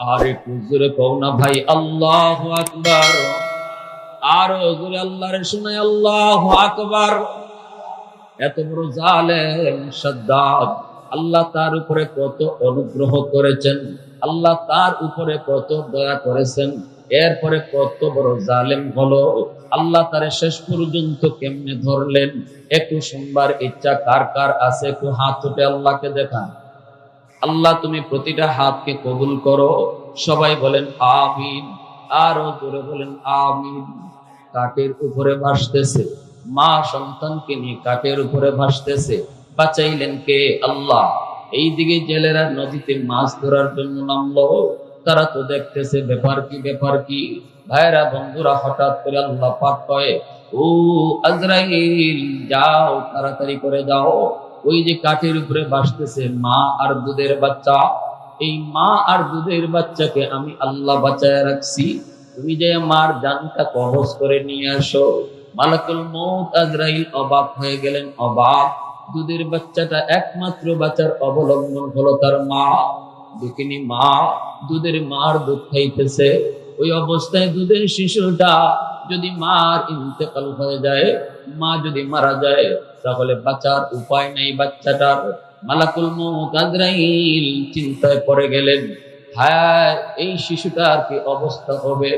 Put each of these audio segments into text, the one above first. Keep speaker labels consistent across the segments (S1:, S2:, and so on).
S1: আর একটু জোরে কও না ভাই আল্লাহু আকবার। আরো জোরে আল্লাহর শুনে আল্লাহু আকবার। এত বড় জালেম সাদ্দাদ, আল্লাহ তার উপরে কত অনুগ্রহ করেছেন, আল্লাহ তার উপরে কত দয়া করেছেন, এরপরে কত বড় জালেম হলো। আল্লাহ তারে শেষ পর্যন্ত কেমনে ধরলেন একটু শুনবার ইচ্ছা কার কার আছে? একটু হাত উঠে আল্লাহকে দেখান। আল্লাহ তুমি প্রতিটা হাতকে কবুল করো। সবাই বলেন আমিন। আরো জোরে বলেন আমিন। কাঠের উপরে ভাসতেছে, মা সন্তানকে নিয়ে কাঠের উপরে ভাসতেছে, বাঁচাইলেন কে? আল্লাহ। এইদিকে জেলেরা নদীতে মাছ ধরার জন্য নামলো, তারা তো দেখতেছে ব্যাপার কি ব্যাপার কি। ভাইরা বন্ধুরা, হঠাৎ করে আল্লাহ পাক কয়, ও আজরাইল যাও, তাড়াতাড়ি করে যাও। ওই যে কাঠের উপরে ভাসতেছে মা আর দুধের বাচ্চা, এই মা আর দুধের বাচ্চাকে আমি আল্লাহ বাঁচায় রাখছি, তুমি যে মার জানটা কবজ করে নিয়ে আসো। মালাকুল মউত আজরাইল অবাক হয়ে গেলেন, অবাক। দুধের বাচ্চাটা একমাত্র বাঁচার অবলম্বন হলো তার মা। দুঃখিনী মা দুধের মার দুধ খাইতেছে। ওই অবস্থায় দুধের শিশুটা যদি মার ইন্তেকাল হয়ে যায়, মা যদি মারা যায়, তাহলে বাঁচার উপায় নেই বাচ্চাটার। মালাকুল মউত আজরাইল চিন্তায় পড়ে গেলেন, হ্যাঁ এই শিশুটার কি অবস্থা হবে?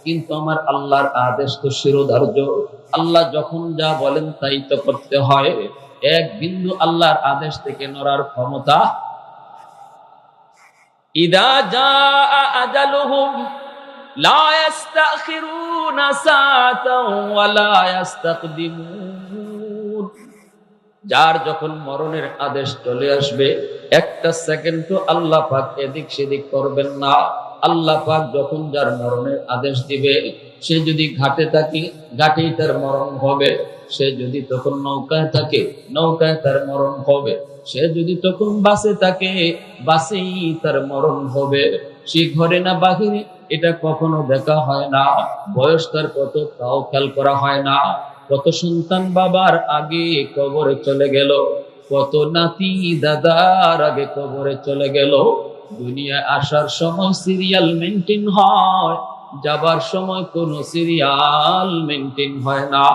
S1: কিন্তু আমার আল্লাহর আদেশ তো শিরোধার্য, আল্লাহ যখন যা বলেন তাই তো করতে হয়। এক বিন্দু আল্লাহর আদেশ থেকে নড়ার ক্ষমতা। ইদা জাআ আজালুহুম লা ইস্তাখিরুনা সাআতাও ওয়া লা ইস্তাকদিমুন। যার যখন মরণের আদেশ চলে আসবে, একটা সেকেন্ডও আল্লাহ পাক এদিক সেদিক করবেন না। আল্লাহ পাক যখন যার মরণের আদেশ দিবে, সে যদি ঘাটে থাকে ঘাটেই তার মরণ হবে, সে যদি তখন নৌকায় থাকে নৌকায় তার মরণ হবে, সে যদি তখন বাসে থাকে বাসেই তার মরণ হবে। সে ঘরে না বাহিরে এটা কখনো দেখা হয় না। বয়স তার কত তাও খেয়াল করা হয় না। কত সন্তান বাবার আগে কবরে চলে গেল, কত নাতি দাদার আগে কবরে চলে গেল। দুনিয়ায় আসার সময় সিরিয়াল মেনটেন হয়, যাবার সময় কোনো সিরিয়াল মেনটেন হয় না।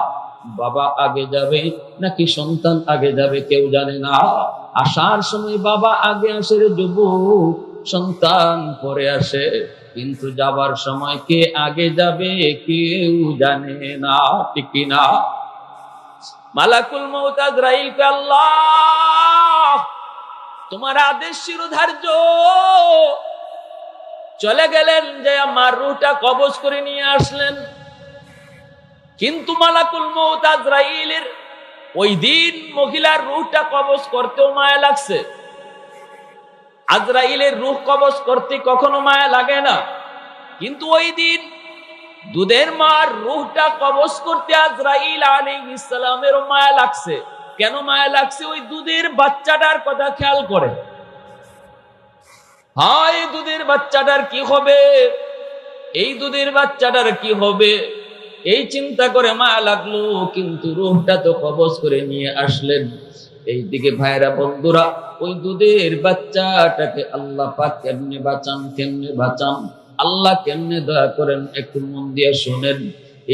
S1: বাবা আগে যাবে নাকি সন্তান আগে যাবে কেউ জানে না। আসার সময় বাবা আগে আসে রে যুবক, সন্তান পরে আসে, কিন্তু যাবার সময় কে আগে যাবে কেউ জানে না, ঠিক কিনা? মালাকুল মউত আজরাইল কে, আল্লাহ তোমার আদেশ শিরোধার্য। চলে গেলেন, যে আমার রূহটা কবজ করে নিয়ে আসলেন। কিন্তু মালাকুল মউত আজরাইলের ওই দিন মহিলার রূহটা কবজ করতেও মায়া লাগছে। আজরাইলের রূহ কবজ করতে কখনো মায়া লাগে না, কিন্তু ওই দিন দুধের মার রূহটা কবজ করতে আজরাইল আলাইহিস সালামেরও মায়া লাগছে। কেন মায়া লাগছে? ওই দুধের বাচ্চাটার কথা খেয়াল করে, হায় দুধের বাচ্চাটার কি হবে, এই দুধের বাচ্চাটার কি হবে, এই চিন্তা করে মায়া লাগলো। কিন্তু রূহটা তো কবজ করে নিয়ে আসলেন। এইদিকে ভাইরা বন্ধুরা, ওই দুধের বাচ্চাটাকে আল্লাহ পাক কেমনে বাঁচান, কেমনে বাঁচান, আল্লাহ কেমনে দয়া করেন, একটু মন দিয়ে শোনেন।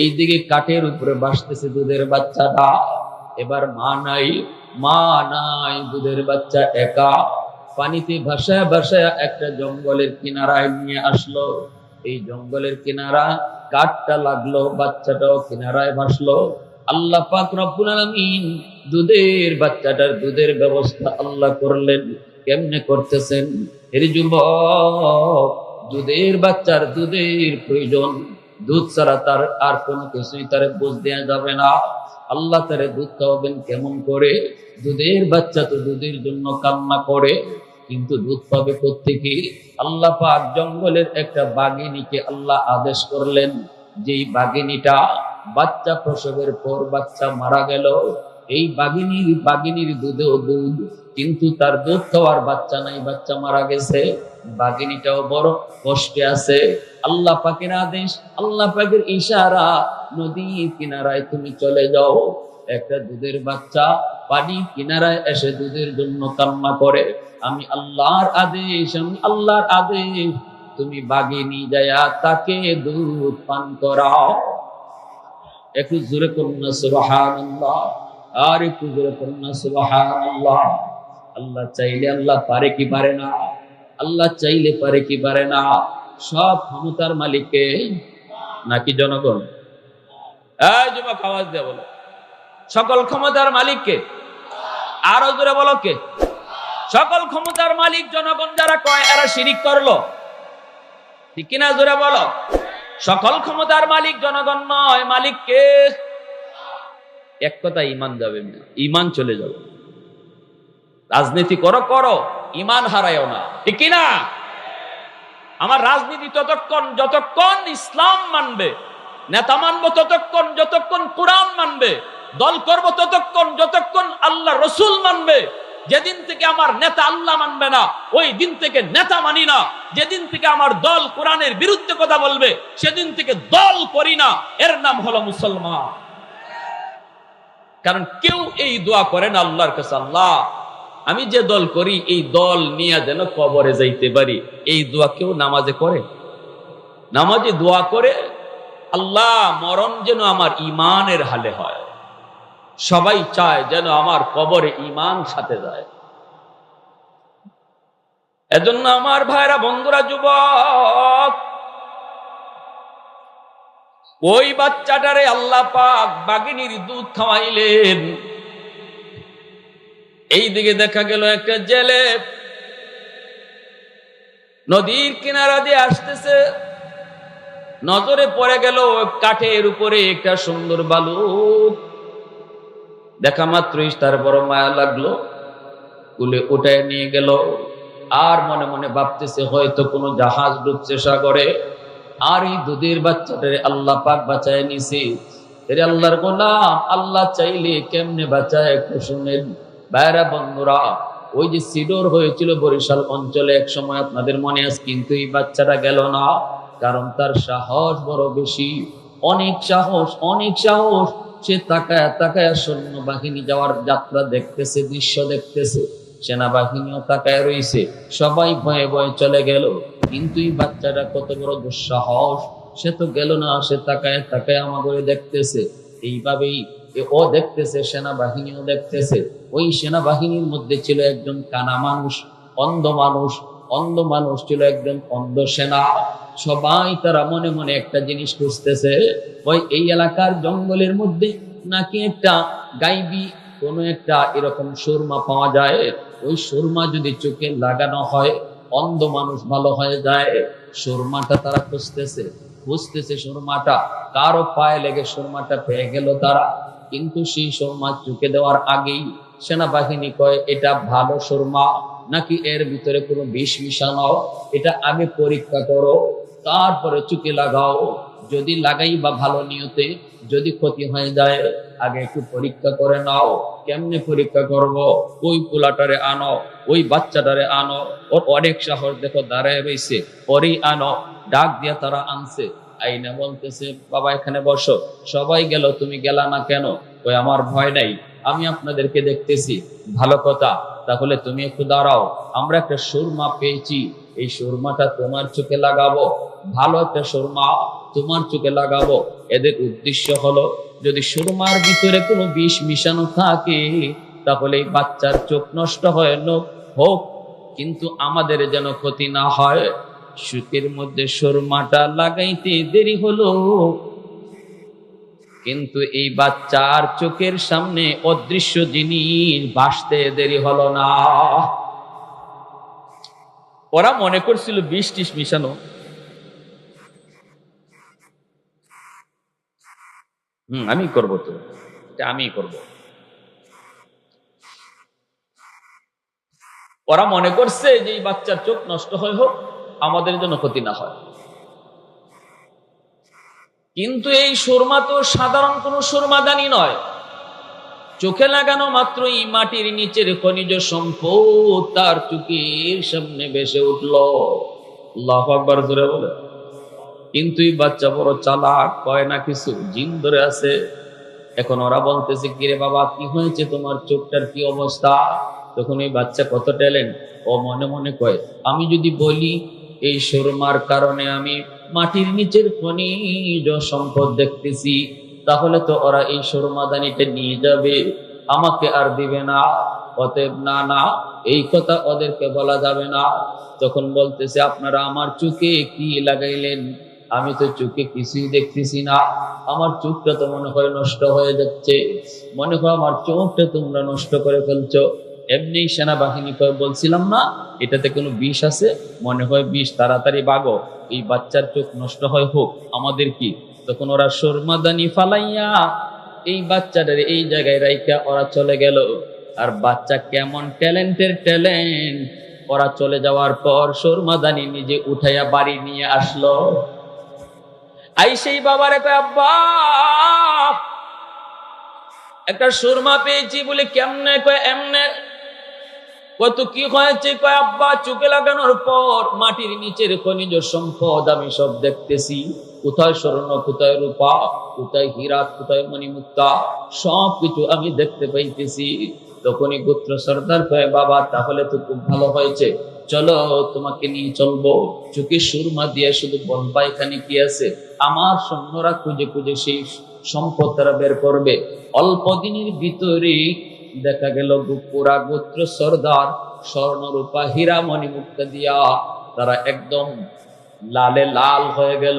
S1: এইদিকে কাঠের উপরে ভাসতেছে দুধের বাচ্চাটা। এবার মা নাই, মা নাই, দুধের বাচ্চা একা পানিতে ভাসায় ভাসায় একটা জঙ্গলের কিনারায় নিয়ে আসলো। এই জঙ্গলের কিনারা কাঠটা লাগলো, বাচ্চাটাও কিনারায় ভাসলো। আল্লাহ পাক রব্বুল আলামিন দুধের বাচ্চাটার দুধের ব্যবস্থা আল্লাহ করলেন। কেমনে করতেছেন? এর যুবক, দুধের বাচ্চার দুধের প্রয়োজন, দুধ ছাড়া তার আর কোনো কিছুই তারে বুঝ দেওয়া যাবে না। আল্লাহ তারে দুধ খাওয়াবেন কেমন করে? দুধের বাচ্চা তো দুধের জন্য কান্না করে, কিন্তু দুধ পাবে কোত্থেকে? আল্লাহ পাক জঙ্গলের একটা বাঘিনীকে আল্লাহ আদেশ করলেন, যেই বাঘিনীটা বাচ্চা প্রসবের পর বাচ্চা মারা গেল, এই বাঘিনীর দুধেও দুধ, কিন্তু তার দুধ খাওয়ার বাচ্চা নাই, বাচ্চা মারা গেছে। বাঘিনীটাও বড় কষ্টে আছে। আল্লাহ পাকের আদেশ, আল্লাহ পাকের ইশারা, নদীর কিনারায় তুমি চলে যাও। একটা দুধের বাচ্চা পানি কিনারায় এসে দুধের জন্য কান্না করে। আমি আল্লাহর আদেশ, আমি আল্লাহর আদেশ, তুমি বাগিনী যায়া তাকে দুধ পান করাও। একটু জোরে করুন না সুবহানাল্লাহ, আর একটু জোরে করুন না সুবহানাল্লাহ। আল্লাহ চাইলে আল্লাহ পারে কি পারে না? আল্লাহ চাইলে পারে কি পারে না? সব ক্ষমতার মালিককে নাকি জনগণ? এই যুবক আওয়াজ দিয়ে বলো, সকল ক্ষমতার মালিককে? আরো জোরে বলো কে? সকল ক্ষমতার মালিক জনগণ যারা কয় এরা শিরিক করলো, ঠিক কিনা? জোরে বলো। সকল ক্ষমতার মালিক জনগণ নয়, মালিক কে? এক কথা ঈমান যাবে না, ঈমান চলে যাবে। রাজনীতি করো করো, ঈমান হারায়ও না, ঠিক কিনা? আমার রাজনীতি যতক্ষণ ইসলাম মানবে, নেতা মানবো ততক্ষণ যতক্ষণ কোরআন মানবে, দল করব যতক্ষণ আল্লাহ রসুল মানবে। যেদিন থেকে আমার নেতা আল্লাহ মানবে না, ওই দিন থেকে নেতা মানি না। যেদিন থেকে আমার দল কোরআনের বিরুদ্ধে কথা বলবে, সেদিন থেকে দল করি না। এর নাম হলো মুসলমান। কারণ কেউ এই দোয়া করে না আল্লাহর কাছে, আল্লাহ আমি যে দল করি এই দল নিয়ে যেন কবরে যাইতে পারি। এই দোয়া কেউ নামাজে করে? নামাজে দোয়া করে আল্লাহ মরণ যেন আমার ঈমানের হালে হয়। সবাই চায় যেন আমার কবরে ঈমান সাথে যায়। এজন্য আমার ভাইরা, বন্ধুরা, যুবক, ওই বাচ্চাটারে আল্লাহ পাক বাগিনীর দুধ খাওয়াইলেন। এই দিকে দেখা গেল একটা জেলে নদীর কিনারা দিয়ে আসতেছে। নজরে পড়ে গেল কাঠের উপরে একটা সুন্দর বালুক। দেখা মাত্রই তার বড় মায়া লাগলো, কুলে উঠায় নিয়ে গেল। আর মনে মনে ভাবতেছে হয়তো কোনো জাহাজ ডুবছে সাগরে। আর এই দুধের বাচ্চাটারে আল্লাহ পাক বাঁচায় নিছে। এর আল্লাহর গোলাম, আল্লাহ চাইলে কেমনে বাঁচায় একটু শুনেন। ভাইরা, বন্ধুরা, ওই যে সিডর হয়েছিল বরিশাল অঞ্চলে এক সময়, আপনাদের মনে আছে? কিন্তু এই বাচ্চাটা গেল না, কারণ তার সাহস বড় বেশি। অনেক সাহস, অনেক সাহস। সে তাকায় তাকায় সৈন্যবাহিনী যাওয়ার যাত্রা দেখতেছে, দৃশ্য দেখতেছে। সেনাবাহিনীও তাকায় রইছে, সবাই ভয়ে ভয়ে চলে গেল। কিন্তু এই বাচ্চাটা কত বড় দুঃসাহস, সে তো গেল না। সে তাকায় তাকায় আমাদের দেখতেছে। এইভাবেই ও দেখতেছে, সেনাবাহিনীও দেখতেছে। ওই সেনাবাহিনীর মধ্যে ছিল একজন কানা মানুষ, অন্ধ মানুষ। অন্ধ মানুষ ছিল একজন অন্ধ সেনা। সবাই তারা মনে মনে একটা জিনিস খুঁজতেছে, ওই এই এলাকার জঙ্গলের মধ্যে নাকি একটা গাইবি কোনো একটা এরকম সুরমা পাওয়া যায়। ওই সুরমা যদি চোখে লাগানো হয়, অন্ধ মানুষ ভালো হয়ে যায়। সুরমাটা তারা খুঁজতেছে সুরমাটা। কারো পায়ে লেগে সুরমাটা পেয়ে গেল তারা। কিন্তু সেই সুরমা চোখে দেওয়ার আগেই সেনাবাহিনী কয়, এটা ভালো সুরমা নাকি এর ভিতরে কোনো বিষ মিশানো, এটা আগে পরীক্ষা করো, তারপরে চুকে লাগাও। যদি লাগাই বা ভালো নিয়তে, যদি ক্ষতি হয়ে যায় আগে একটু পরীক্ষা করে নাও। কেমনে পরীক্ষা করব? ওই পোলাটারে আনো, ওই বাচ্চাটারে আনো। ওর অনেক সাহস দেখো, দাঁড়ায় রয়েছে। পরেই আনো। ডাক দিয়া তারা আনছে। আইনা বলতেছে, বাবা এখানে বসো। সবাই গেল, তুমি গেলা না কেন? ওই আমার ভয় নাই, আমি আপনাদেরকে দেখতেছি। ভালো কথা, তাহলে তুমি একটু দাঁড়াও, আমরা একটা সুরমা পেয়েছি, এই সুরমাটা তোমার চোখে লাগাবো। ভালো একটা সুরমা তোমার চোখে লাগাবো। এদের উদ্দেশ্য হলো, যদি সুরমার ভিতরে কোনো বিষ মিশানো থাকে তাহলে এই বাচ্চার চোখ নষ্ট হয় হোক, কিন্তু আমাদের যেন ক্ষতি না হয়। চোখের মধ্যে সুরমাটা লাগাইতে দেরি হলো, কিন্তু এই বাচ্চার চোখের সামনে অদৃশ্য জিনিস ভাসতে দেরি হলো না। ওরা মনে করছিল বিষ টিস মিশানো। আমি করবো তো, এটা আমি করব। ওরা মনে করছে যে এই বাচ্চার চোখ নষ্ট হয় হোক, আমাদের জন্য ক্ষতি না হয়। কিন্তু এই সুরমা তো সাধারণ কোনো সুরমাদানি নয়। চোখে লাগানো মাত্রই মাটির নিচের খনিজ সম্পদ তার চোখের সামনে ভেসে উঠল। আল্লাহু আকবার জোরে বলে। কিন্তু এই বাচ্চা বড় চালাক, কয় না কিছু, জিন ধরে আছে। এখন ওরা বলতেছে, কিরে বাবা কি হয়েছে, তোমার চোখটার কি অবস্থা? তখন এই বাচ্চা কত ট্যালেন্ট, ও মনে মনে কয়, আমি যদি বলি এই সুরমার কারণে আমি মাটির নিচের খনিজ সম্পদ দেখতেছি, তাহলে তো ওরা এই সুরমাদানিটা নিয়ে যাবে, আমাকে আর দিবে না। অতএব না না, এই কথা ওদেরকে বলা যাবে না। তখন বলতেছে, আপনারা আমার চোখে কি লাগাইলেন? আমি তো চোখে কিছুই দেখতেছি না, আমার চোখটা তো মনে হয় নষ্ট হয়ে যাচ্ছে, মনে হয় আমার চোখটা তোমরা নষ্ট করে ফেলছো। এমনি সেনাবাহিনী বলছিলাম না এটাতে কোনো বিষ আছে, মনে হয় বিষ, তাড়াতাড়ি বাগো, এই বাচ্চার চোখ নষ্ট হয় হোক, আমাদের কি। তখন ওরা সুরমাদানি ফালাইয়া এই বাচ্চাটার এই জায়গায় রাইখা ওরা চলে গেল। আর বাচ্চা কেমন ট্যালেন্টের ট্যালেন্ট, ওরা চলে যাওয়ার পর সুরমাদানি নিজে উঠাইয়া বাড়ি নিয়ে আসলো। আইসেই বাবারে কয়, আব্বা একটা সুরমা পেয়েছি বলে। কেমনে? কয় এমনে। কত কি হয়েছে? কয় আব্বা চোখে লাগানোর পর মাটির নিচের খনিজ সম্পদ আমি সব দেখতেছি, কোথায় স্বর্ণ, কোথায় রূপা, কোথায় হীরা, কোথায় মণিমুক্তা, সবকিছু আমি দেখতে পাইতেছি। তখনই গোত্র সর্দার কয়, বাবা তাহলে তো খুব ভালো হয়েছে, চলো তোমাকে নিয়ে চলবো। চোখে সুরমা দিয়ে শুধু বলবা এখানে কি আছে, আমার সৈন্যরা খুঁজে খুঁজে সেই সম্পদ তারা বের করবে। অল্প দিনের ভিতরে দেখা গেল পুরা গোত্র সর্দার স্বর্ণ রূপা হীরা মণিমুক্তা দিয়া তারা একদম লালে লাল হয়ে গেল।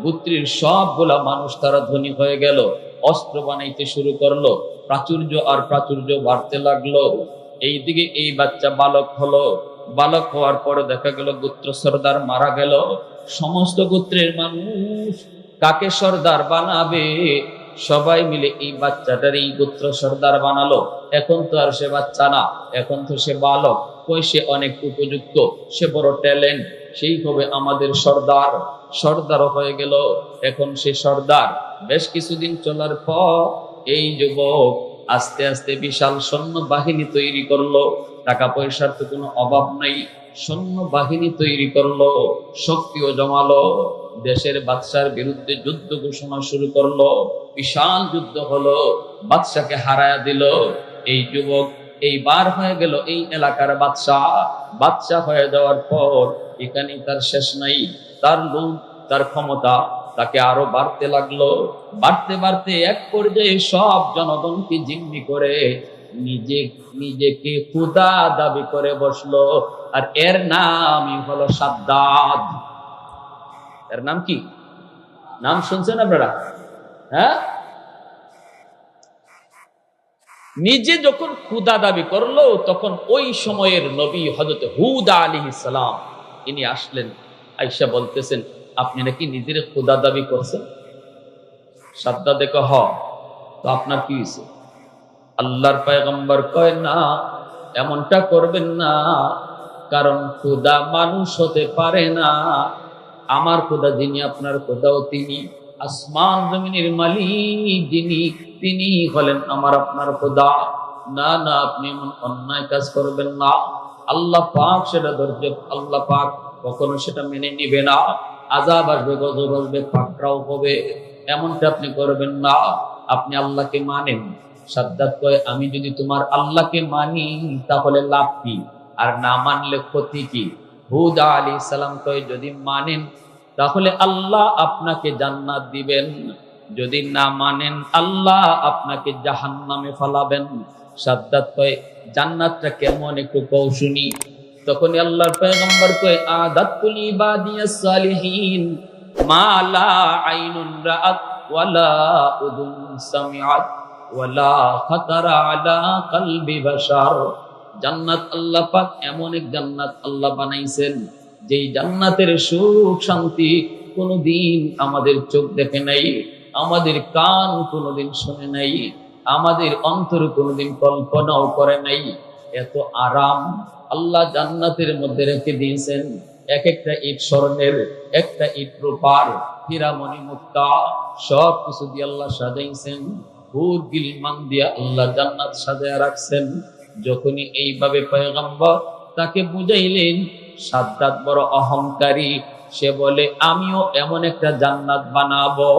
S1: গোত্রের সবগুলা মানুষ তারা ধনী হয়ে গেল, অস্ত্র বানাইতে শুরু করলো, প্রাচুর্য আর প্রাচুর্য বাড়তে লাগলো। এইদিকে এই বাচ্চা বালক হলো, বালক হওয়ার পরে দেখা গেল গোত্র সর্দার মারা গেল। সমস্ত গোত্রের মানুষ কাকে সর্দার বানাবে, সবাই মিলে এই বাচ্চাটার এই গোত্র সর্দার বানালো। এখন তো আর সে বাচ্চা না, এখন তো সে বালক, কই সে অনেক উপযুক্ত, সে বড় ট্যালেন্ট, সেই হবে আমাদের সর্দার। সর্দারও হয়ে গেল, এখন সে সর্দার। বেশ কিছুদিন চলার পর এই যুবক আস্তে আস্তে বিশাল সৈন্য বাহিনী তৈরি করলো। টাকা পয়সার তো কোনো অভাব নাই, সৈন্য বাহিনী তৈরি করলো, শক্তিও জমালো, দেশের বাদশার বিরুদ্ধে যুদ্ধ ঘোষণা শুরু করলো। বিশাল যুদ্ধ হলো, বাদশাকে হারায়া দিল। এই যুবক এইবার হয়ে গেল এই এলাকার বাদশাহ। বাদশাহ হয়ে যাওয়ার পর এখানে তার শেষ নাই, তার লোভ, তার ক্ষমতা তাকে আরো বাড়তে লাগলো। বাড়তে বাড়তে এক পর্যায়ে সব জনগণকে জিম্মি করে নিজেকে খোদা দাবি করে বসলো। আর এর নামই হলো সাদ্দাদ। এর নাম কি? নাম শুনছেন আপনারা? হ্যাঁ, নিজে যখন খুদা দাবি করলো তখন ওই সময়ের নবী হযরত হুদ আলাইহিস সালাম ইনি আসলেন। আয়েশা বলতেছেন, আপনি নাকি নিজের খুদা দাবি করছেন? সাদ্দাদ দেখো, হ, তো আপনার কি হয়েছে? আল্লাহর পয়গম্বর কয়, না, এমনটা করবেন না, কারণ খুদা মানুষ হতে পারে না। আমার খুদা যিনি, আপনার খুদাও তিনি, আসমান জমিনের মালিক যিনি, তিনি হলেন আমার আপনার খুদা। না না, আপনি এমন অন্যায় কাজ করবেন না। আল্লাহ পাক সেটা ধৈর্য, আল্লাহ পাক কখনো সেটা মেনে নিবে না। আযাব আসবে, গজব আসবে, পাকড়াও হবে, এমনটা আপনি করবেন না। আপনি আল্লাহকে মানেন। সাদ্দাত কয়, আমি যদি তোমার আল্লাহকে মানি তাহলে লাভ কি, আর না মানলে ক্ষতি কি? হুদ আলাইহিস সালাম কয়, যদি মানেন তাহলে আল্লাহ আপনাকে জান্নাত দিবেন, যদি না মানেন আল্লাহ আপনাকে জাহান্নামে ফালাবেন। সাদ্দাত কয়, জান্নাতটা কেমন একটু কও শুনি। তখনই আল্লাহর পয়গম্বর কয়, আদাতুল ইবাদিয়াস সালিহিন মা লা আইনুন রাআত ওয়ালা উযুন সামিআত ওয়ালা খাতারা আলা কলবি বাশার। জান্নাত আল্লাহ পাক এমন এক জান্নাত আল্লাহ বানাইছেন, যেই জান্নাতের সুখ শান্তি কোনোদিন আমাদের চোখ দেখে নাই, আমাদের কান কোনোদিন শুনে নাই, আমাদের অন্তর কোনোদিন কল্পনাও করে নাই। এত আরাম আল্লাহ জান্নাতের মধ্যে রেখে দিয়েছেন। এক একটা ইট স্বর্ণের, একটা ইট রূপার, হীরা মণিমুক্তা, সব কিছু দিয়ে আল্লাহ সাজাইছেন। হুর গিলমান দিয়ে আল্লাহ জান্নাত সাজায় রাখছেন। যখনই এইভাবে পয়গম্বর তাকে বুঝাইলেন, সাদ্দাত বড় অহংকারী, সে বলে, আমিও এমন একটা জান্নাত বানাবো।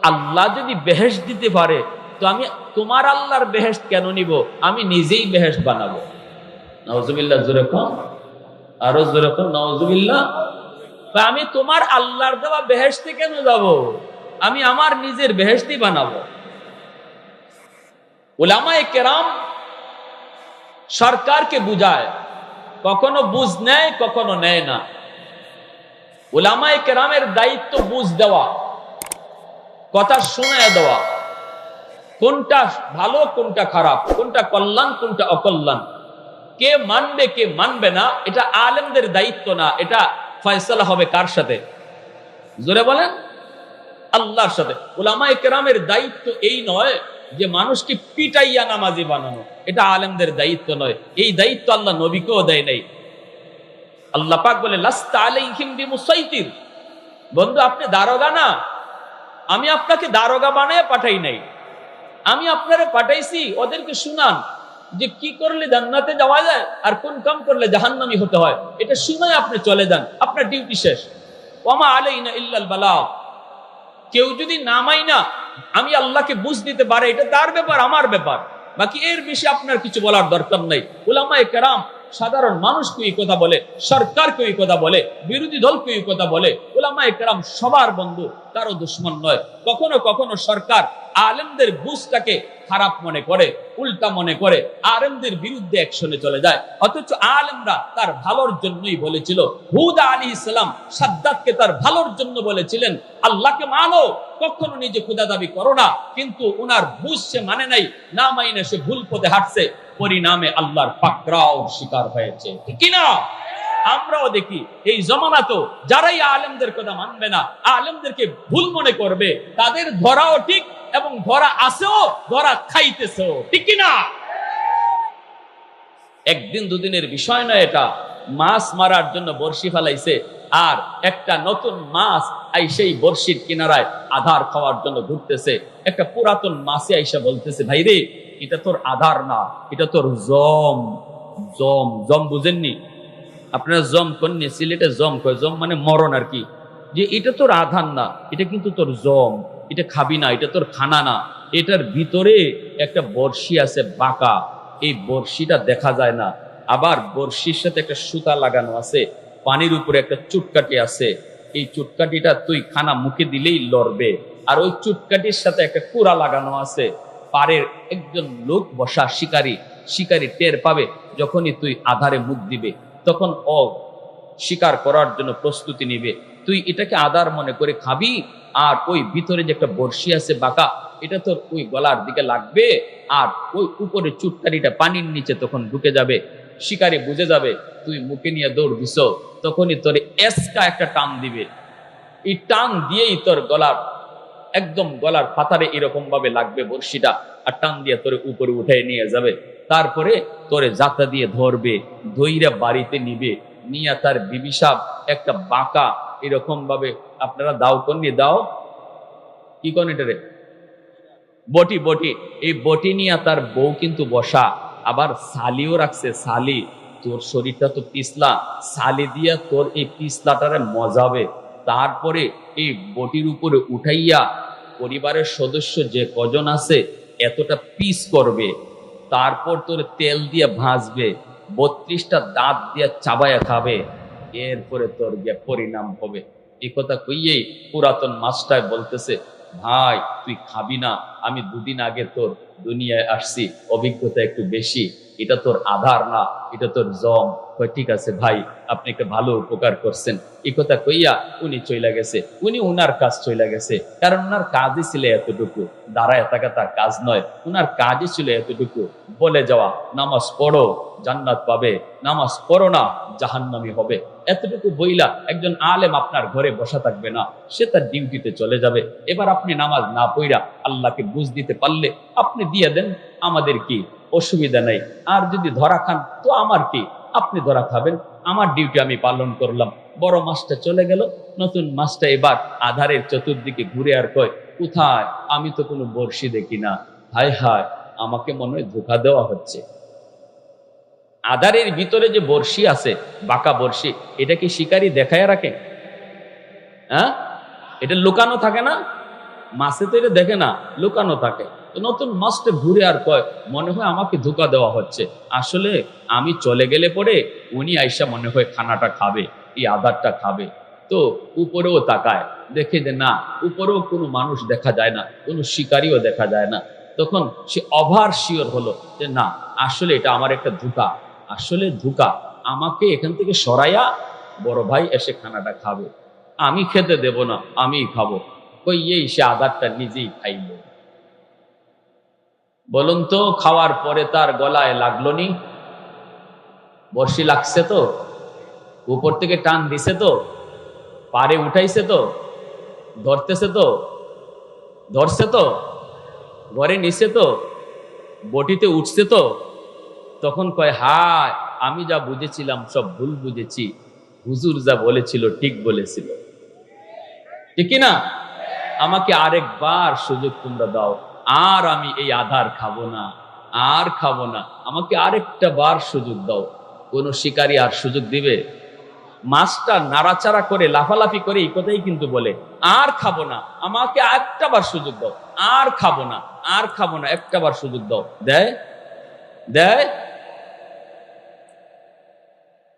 S1: আল্লাহ যদি বেহেশত দিতে পারে তো আমি তোমার আল্লাহর বেহেশত কেন নিব, আমি নিজেই বেহেশত বানাবো। নাউজুবিল্লাহ, জোরে কম। আরো জোরে বলুন নাউজুবিল্লাহ। আমি তোমার আল্লাহর দেওয়া বেহেশতে কেন যাব? আমি আমার নিজের বেহেশতি বানাবো। উলামায়ে কেরাম সরকারকে বুঝায়, কখনো বুঝ নেয় কখনো নেয় না। উলামায়ে কেরামের দায়িত্ব বুঝ দেওয়া, কথা শোনায় দেওয়া, কোনটা ভালো কোনটা খারাপ, কোনটা কল্যাণ কোনটা অকল্যাণ, কে মানবে কে মানবে না, এটা আলেমদের দায়িত্ব না। এটা ফয়সালা হবে কার সাথে? জোরে বলেন, আল্লাহর সাথে। উলামায়ে কেরামের দায়িত্ব এই নয় যে মানুষকে পিটাইয়া নামাজি বানানো, এটা আলেমদের দায়িত্ব নয়। এই দায়িত্ব আল্লাহ নবীকেও দেয় নাই। আল্লাহ পাক বলে লাস্তা আলাইহিম বিমুসাইতির, বন্ধু আপনি দারোগা না, আমি আপনাকে দারোগা বানায় পাঠাই নাই। আমি আপনারে পাঠাইছি ওদেরকে শুনান যে কি করলে জান্নাতে যাওয়া যায় আর কোন কাম করলে জাহান্নামী হতে হয়, এটা শুনায় আপনি চলে যান, আপনার ডিউটি শেষ। ওয়ামা আলাইনা ইল্লাল বালাগ। কেউ যদি নামাই না আমি আল্লাহকে বুঝ দিতে পারে, এটা তার ব্যাপার, আমার ব্যাপার, বাকি এর বিষয়ে আপনার কিছু বলার দরকার নাই। উলামায়ে কেরাম সাধারণ মানুষকে এই কথা বলে, সরকারকে এই কথা বলে, বিরোধী দলকে এই কথা বলে। উলামায়ে কেরাম সবার বন্ধু, কারো দুশমন নয়। কখনো কখনো সরকার আলেমদের বুঝটাকে খারাপ মনে করে, উল্টা মনে করে, আলেমদের বিরুদ্ধে অ্যাকশনে চলে যায়। অথচ আলেমরা তার ভালোর জন্যই বলেছিল। হুদ আলাইহিস সালাম সাদ্দাতকে তার ভালোর জন্য বলেছিলেন আল্লাহকে মানো, কখনো নিজে খোদা দাবি করো না। কিন্তু উনার বুঝ সে মানে নাই, না মাইনে সে ভুল পথে হাঁটছে, পরিণামে আল্লাহর পাকড়াও শিকার হয়েছে। ঠিক কিনা? আমরাও দেখি এই জমানা তো যারাই আলেমদের কথা মানবে না, আলেমদেরকে ভুল মনে করবে, তাদের ধরাও ঠিক এবং ধরা আসেও, ধরা খাইতেছেও। ঠিক কিনা? একদিন দুদিনের বিষয় নয় এটা। মাছ মারার জন্য বড়শি ফেলাইছে, আর একটা নতুন মাছ আই সেই বড়শির কিনারায় আধার খাওয়ার জন্য ঘুরতেছে। একটা পুরাতন মাছে আইসা বলতেছে, ভাই রে, এটা তোর আধার না, এটা তোর জম। জম, জম বুঝেননি আপনারা? জম কন্যা সিলেটে জম কয়, জম মানে মরণ আর কি। যে এটা তোর আধার না, এটা কিন্তু তোর জম, এটা খাবি না, এটা তোর খানা না। এটার ভিতরে একটা বড়শি আছে বাঁকা, এই বড়শিটা দেখা যায় না। আবার বড়শির সাথে একটা সুতা লাগানো আছে, পানির উপরে একটা চুটকাটি আছে। এই চুটকাটিটা তুই খানা মুখে দিলেই লড়বে। আর ওই চুটকাটির সাথে একটা কুড়া লাগানো আছে। পাড়ের একজন লোক বসা শিকারী, শিকারী টের পাবে যখনই তুই আধারে মুখ দিবে, তখন ও শিকার করার জন্য প্রস্তুতি নিবে। তুই এটাকে আধার মনে করে খাবি, আর ওই ভিতরে যে একটা বড়শি আছে বাঁকা, এটা তোর ওই গলার দিকে লাগবে, আর ওই উপরে চুটকারিটা পানির নিচে তখন ঢুকে যাবে। শিকারী বুঝে যাবে তুই মুখে নিয়ে দৌড় দিস, তখনই তোর এসকা একটা টান দিবে। এই টান দিয়েই তোর গলার একদম গলার পাতারে এরকম ভাবে লাগবে বড়শিটা, আর টান দিয়ে তোরে উপরে উঠে নিয়ে যাবে। তারপরে তোরে জাতা দিয়ে ধরবে, ধইরা বাড়িতে নিবে, নিয়ে তার বিবিসাব একটা বাঁকা এরকম ভাবে, আপনারা দাও কন্যা দাও কি কন এটারে, বটি, বটি, এই বটি নিয়ে তার বউ কিন্তু বসা, আবার সালিও রাখছে। সালি, তোর শরীরটা তো পিছলা, সালি দিয়া তোর এই পিছলাটারে মজাবে। তারপরে এই বটির উপরে উঠাইয়া পরিবারের সদস্য যে কজন আছে এতটা পিস করবে, তারপর তোর তেল দিয়ে ভাজবে, 32টা দাঁত দিয়ে চাবায়া খাবে, এরপরে তোর গিয়ে পরিণাম হবে। এই কথা কইয়েই পুরাতন মাছটায় বলতেছে, ভাই তুই খাবি না, আমি দুদিন আগে তোর দুনিয়ায় আসছি, অভিজ্ঞতা একটু বেশি, এটা তোর আধার না, এটা তোর জম। ঠিক আছে ভাই, আপনি একটা ভালো উপকার করছেন। এই কথা কইয়া উনি চইলা গেছে। উনি উনার কাজ চইলা গেছে, কারণ উনার কাজই ছিল এতটুকু, দাঁড়ায় থাকা তার কাজ নয়। উনার কাজই ছিল এতটুকু, বলে যাওয়া নামাজ পড়ো জান্নাত পাবে, নামাজ পড়ো না জাহান্নামী হবে। এতটুকু বইলা একজন আলেম আপনার ঘরে বসা থাকবে না, সে তার ডিউটিতে চলে যাবে। এবার আপনি নামাজ না পড়া আল্লাহকে বুঝ দিতে পারলে আপনি দিয়ে দেন, আমাদের কি অসুবিধা নাই। আর যদি ধরা খান তো আমার কি, আপনি ধরা খাবেন, আমার ডিউটি আমি পালন করলাম। বড় মাছটা চলে গেল, নতুন মাছটা এবার আধারের চতুর্দিকে ঘুরে আর কয়, কোথায়, আমি তো কোনো বড়শি দেখি না, হায় হায় আমাকে মনে হয় ধোঁকা দেওয়া হচ্ছে। আধারের ভিতরে যে বড়শি আছে, বাঁকা বড়শি, এটা কি শিকারী দেখায় রাখে? হ্যাঁ, এটা লুকানো থাকে না, মাছে তো এটা দেখে না, লুকানো থাকে। তো নতুন মাস্টে ঘুরে আর কয়, মনে হয় আমাকে ধোঁকা দেওয়া হচ্ছে, আসলে আমি চলে গেলে পরে উনি আইসা মনে হয় খানাটা খাবে, এই আদারটা খাবে। তো উপরেও তাকায়, দেখে যে না, উপরেও কোনো মানুষ দেখা যায় না, কোনো শিকারিও দেখা যায় না। তখন সে ওভার শিওর হলো যে না, আসলে এটা আমার একটা ধোঁকা, আসলে ধোঁকা, আমাকে এখান থেকে সরাইয়া বড় ভাই এসে খানাটা খাবে, আমি খেতে দেব না, আমিই খাবো। কইয়েই সে আদারটা নিজেই খাইল। বলুন তো, খাওয়ার পরে তার গলায় লাগলো নি? বর্ষি লাগছে তো? উপর থেকে টান দিছে তো? পারে উঠাইছে তো? ধরতেছে তো? ধরছে তো? ঘরে নিছে তো? বটিতে উঠছে তো? তখন কয়, হায়, আমি যা বুঝেছিলাম সব ভুল বুঝেছি, হুজুর যা বলেছিল ঠিক বলেছিল। ঠিক না? আমাকে আরেকবার সুযোগ তোমরা দাও, আর আমি এই আধার খাবো না, আর খাবো না, আমাকে আরেকটা বার সুযোগ দাও। কোন শিকারী আর সুযোগ দিবে? মাছটা নাড়াচাড়া করে লাফালাফি করে এই কথাই কিন্তু বলে, আর খাবো না, আমাকে একটা বার সুযোগ দাও, আর খাবো না, আর খাবো না, একটা বার সুযোগ দাও। দেয়? দেয়?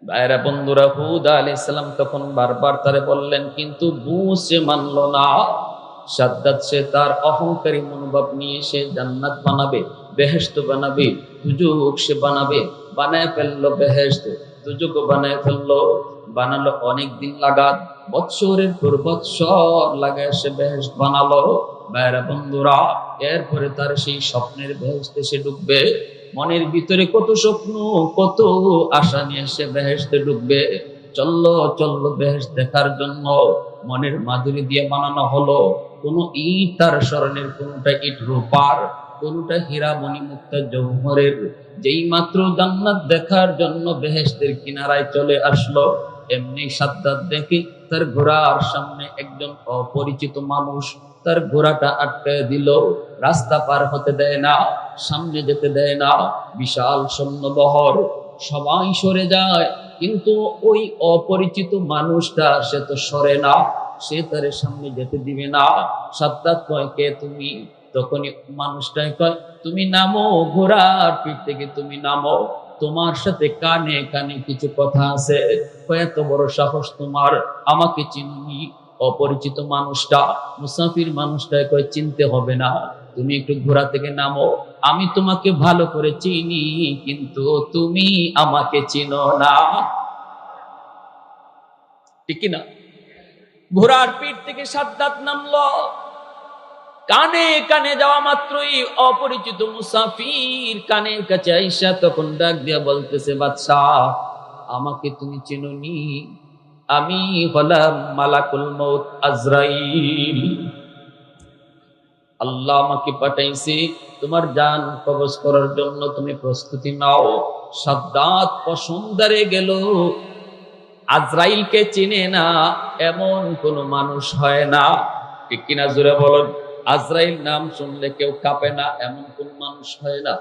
S1: ভাইরা বন্ধুরা, হুদ আলাইহিস সালাম তখন বারবার তারে বললেন, কিন্তু বুঝে মানলো না। সাদ্দাত সে তার অহংকারী মনোভাব নিয়ে সে জান্নাত বানাবে, বেহেশত বানাবে, দুজক সে বানাবে, বানায় ফেললো বেহেশত, দুজক বানায় ফেললো। বানালো অনেক দিন লাগাত, বৎসরের পর বৎসর লাগায় সে বেহেশত বানালো। ভাইরা বন্ধুরা, এরপরে তার সেই স্বপ্নের বেহেশতে সে ঢুকবে। মনের ভিতরে কত স্বপ্ন, কত আশা নিয়ে সে বেহেশতে ঢুকবে। চললো চললো বেহেশত দেখার জন্য, মনের মাধুরী দিয়ে বানানো হলো। কোন ইট তার স্মরণের, কোনটা ইট রূপার, কোনটা হীরা মণি মুক্তা জৌহরের। যেই মাত্র জান্নাত দেখার জন্য বেহেশতের কিনারায় চলে আসলো, এমনি সাদ্দাত দেখি তার ঘোড়ার সামনে একজন অপরিচিত মানুষ তার ঘোড়াটা আটকে দিল, রাস্তা পার হতে দেয় না, সামনে যেতে দেয় না। বিশাল সৈন্যবহর, সবাই সরে যায়, কিন্তু ওই অপরিচিত মানুষটা সে তো সরে না, সে তার সামনে যেতে দিবে না। সাদ্দাত কয়, কে তুমি? তখনই মানুষটাই কয়, তুমি নামো, ঘোড়ার পিঠ থেকে তুমি নামো, তোমার সাথে কানে কানে কিছু কথা আছে। কয়, এত বড় সাহস তোমার, আমাকে চিনি? অপরিচিত মানুষটা, মুসাফির মানুষটাই কয়, চিনতে হবে না, তুমি একটু ঘোড়া থেকে নামো, আমি তোমাকে ভালো করে চিনি, কিন্তু তুমি আমাকে চিনো না। ঠিক না? ঘোড়ার পিঠ থেকে সাদ্দাত নামলো, কানে কানে যাওয়া মাত্রই অপরিচিত মুসাফির কানের কাছে আইসা তখন ডাক দিয়া বলতেছে, বাদশাহ, আমাকে তুমি চিনোনি? আমি হলাম মালাকুল মউত আজরাইল। আল্লাহ আমাকে পাঠাইছে তোমার জান কবজ করার জন্য, তুমি প্রস্তুতি নাও। সাদ্দাত পছন্দরে গেল। আজরাইলকে চিনে না এমন কোন মানুষ হয় না। ঠিক কিনা? জোরে বলেন। আজরাইল নাম শুনলে কেউ কাঁপে না এমন কোন মানুষ হয় না।